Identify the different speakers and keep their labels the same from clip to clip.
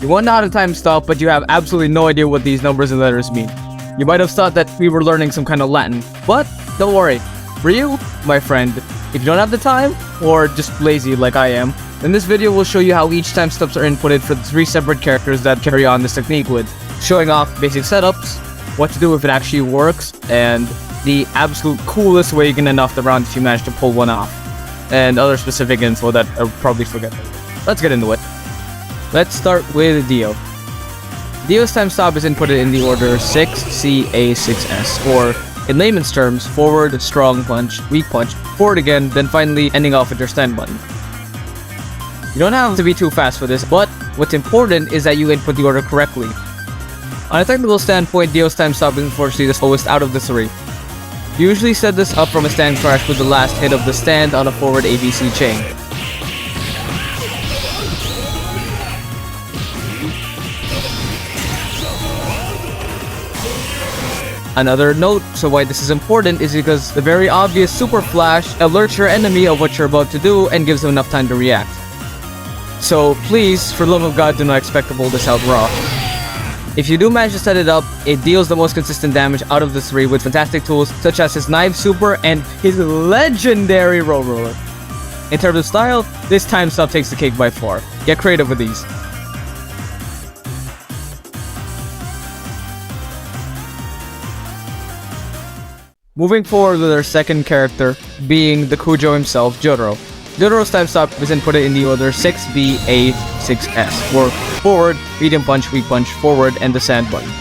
Speaker 1: You want out of time stop, but you have absolutely no idea what these numbers and letters mean. You might have thought that we were learning some kind of Latin, but don't worry. For you, my friend, if you don't have the time, or just lazy like I am, then this video will show you how each time steps are inputted for the 3 separate characters that carry on this technique with, showing off basic setups, what to do if it actually works, and the absolute coolest way you can end off the round if you manage to pull one off, and other specific info that I'll probably forget. Let's get into it. Let's start with Dio. Dio's time stop is inputted in the order 6CA6S, or in layman's terms, forward, strong punch, weak punch, forward again, then finally ending off with your stand button. You don't have to be too fast for this, but what's important is that you input the order correctly. On a technical standpoint, Dio's time stop is unfortunately the slowest out of the 3. You usually set this up from a stand crash with the last hit of the stand on a forward ABC chain. Another note, so why this is important is because the very obvious super flash alerts your enemy of what you're about to do and gives them enough time to react. So please, for the love of God, do not expect to pull this out raw. If you do manage to set it up, it deals the most consistent damage out of the 3 with fantastic tools such as his knife super and his legendary roll roller. In terms of style, this time stop takes the cake by far. Get creative with these. Moving forward with our second character, being the Kujo himself, Jotaro. Jotaro's time stop is inputted in the order 6BA6S, or forward, medium punch, weak punch, forward, and the sand button.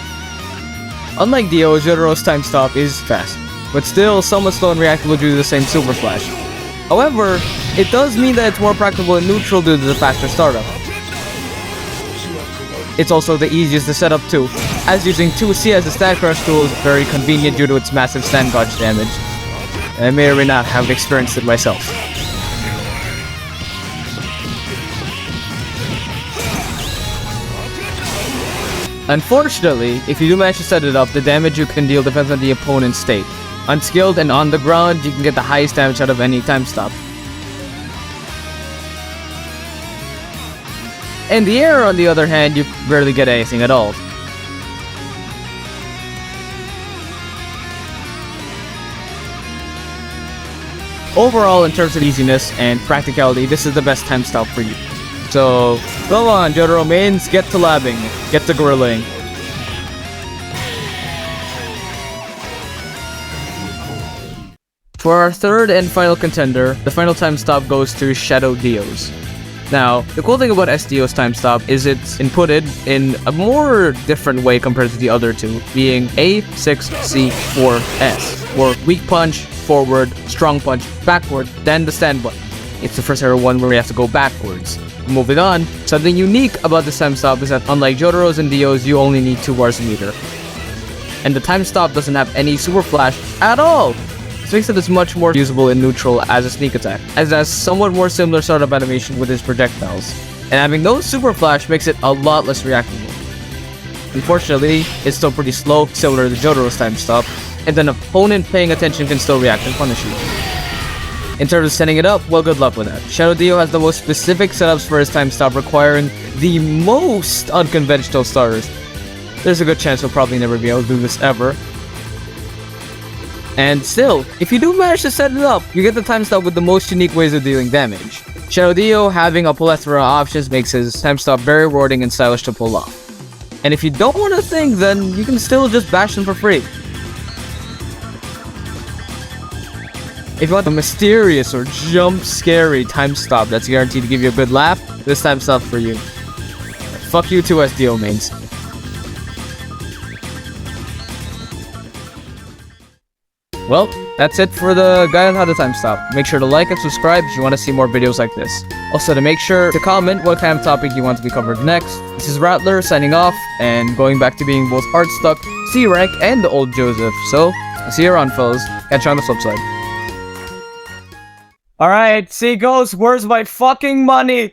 Speaker 1: Unlike Dio, Jotaro's time stop is fast, but still somewhat slow and reactable due to the same super flash. However, it does mean that it's more practical in neutral due to the faster startup. It's also the easiest to set up too, as using 2C as the stand crush tool is very convenient due to its massive stand dodge damage. I may or may not have experienced it myself. Unfortunately, if you do manage to set it up, the damage you can deal depends on the opponent's state. Unskilled and on the ground, you can get the highest damage out of any time stop. In the air, on the other hand, you rarely get anything at all. Overall, in terms of easiness and practicality, this is the best time stop for you. So, go on, Jotaro mains, get to labbing, get to gorillaing. For our third and final contender, the final time stop goes to Shadow Dio's. Now, the cool thing about SDO's time stop is it's inputted in a more different way compared to the other two, being A6C4S, or weak punch, forward, strong punch, backward, then the stand button. It's the first ever one where we have to go backwards. Moving on, something unique about this time stop is that unlike Jotaro's and Dio's, you only need 2 bars a meter. And the time stop doesn't have any super flash at all! This makes it this much more usable in neutral as a sneak attack, as it has somewhat more similar startup animation with its projectiles. And having no super flash makes it a lot less reactable. Unfortunately, it's still pretty slow, similar to Jotaro's time stop, and an opponent paying attention can still react and punish you. In terms of setting it up, well, good luck with that. Shadow Dio has the most specific setups for his time stop, requiring the most unconventional starters. There's a good chance he'll probably never be able to do this ever. And still, if you do manage to set it up, you get the time stop with the most unique ways of dealing damage. Shadow Dio having a plethora of options makes his time stop very rewarding and stylish to pull off. And if you don't want to think, then you can still just bash them for free. If you want a mysterious or jump-scary time stop that's guaranteed to give you a good laugh, this time stop's for you. Fuck you two SDO mains. Well, that's it for the guide on how to time stop. Make sure to like and subscribe if you want to see more videos like this. Also, to make sure to comment what kind of topic you want to be covered next. This is Rattler signing off and going back to being both Art Stuck, C rank, and the old Joseph. So, I'll see you around, fellas. Catch you on the flip side. Alright, Ceekos, where's my fucking money?